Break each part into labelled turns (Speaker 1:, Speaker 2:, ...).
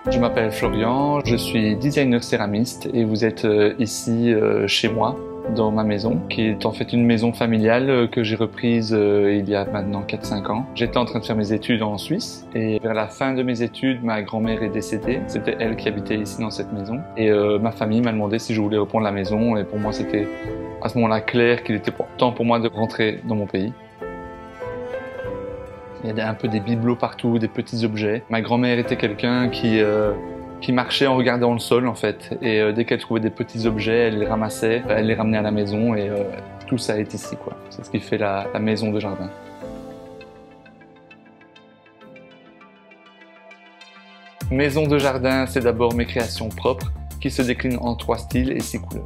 Speaker 1: Je m'appelle Florian, je suis designer céramiste et vous êtes ici chez moi, dans ma maison, qui est en fait une maison familiale que j'ai reprise il y a maintenant 4-5 ans. J'étais en train de faire mes études en Suisse et vers la fin de mes études, ma grand-mère est décédée. C'était elle qui habitait ici dans cette maison et ma famille m'a demandé si je voulais reprendre la maison et pour moi c'était à ce moment-là clair qu'il était temps pour moi de rentrer dans mon pays. Il y a un peu des bibelots partout, des petits objets. Ma grand-mère était quelqu'un qui marchait en regardant le sol en fait. Et dès qu'elle trouvait des petits objets, elle les ramassait, elle les ramenait à la maison et tout ça est ici quoi. C'est ce qui fait la maison de jardin. Maison de jardin, c'est d'abord mes créations propres qui se déclinent en 3 styles et 6 couleurs.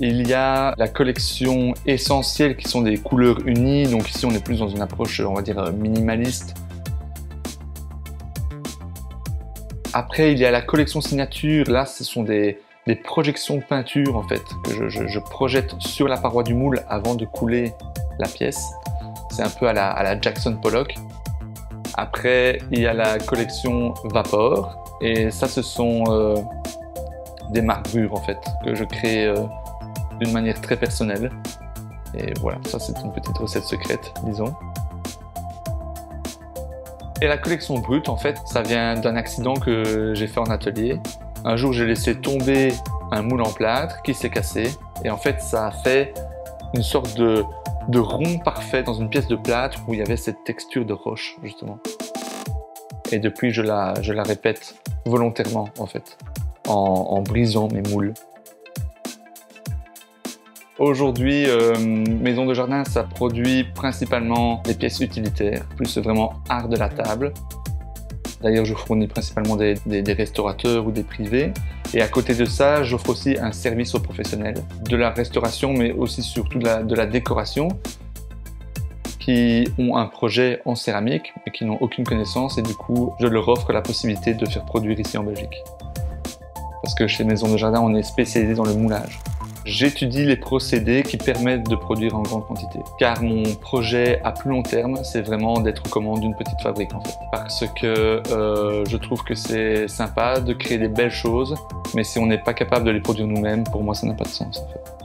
Speaker 1: Il y a la collection essentielle qui sont des couleurs unies, donc ici on est plus dans une approche on va dire minimaliste. Après il y a la collection signature, là ce sont des projections de peinture en fait, que je projette sur la paroi du moule avant de couler la pièce. C'est un peu à la Jackson Pollock. Après il y a la collection Vapor, et ça ce sont des marbrures en fait, que je crée d'une manière très personnelle. Et voilà, ça c'est une petite recette secrète, disons. Et la collection brute, en fait, ça vient d'un accident que j'ai fait en atelier. Un jour, j'ai laissé tomber un moule en plâtre qui s'est cassé. Et en fait, ça a fait une sorte de rond parfait dans une pièce de plâtre où il y avait cette texture de roche, justement. Et depuis, je la répète volontairement, en fait, en brisant mes moules. Aujourd'hui, Maison de Jardin, ça produit principalement des pièces utilitaires, plus vraiment art de la table. D'ailleurs, je fournis principalement des restaurateurs ou des privés. Et à côté de ça, j'offre aussi un service aux professionnels de la restauration, mais aussi surtout de la décoration, qui ont un projet en céramique, mais qui n'ont aucune connaissance. Et du coup, je leur offre la possibilité de faire produire ici en Belgique. Parce que chez Maison de Jardin, on est spécialisé dans le moulage. J'étudie les procédés qui permettent de produire en grande quantité. Car mon projet à plus long terme, c'est vraiment d'être aux commandes d'une petite fabrique en fait. Parce que je trouve que c'est sympa de créer des belles choses, mais si on n'est pas capable de les produire nous-mêmes, pour moi ça n'a pas de sens en fait.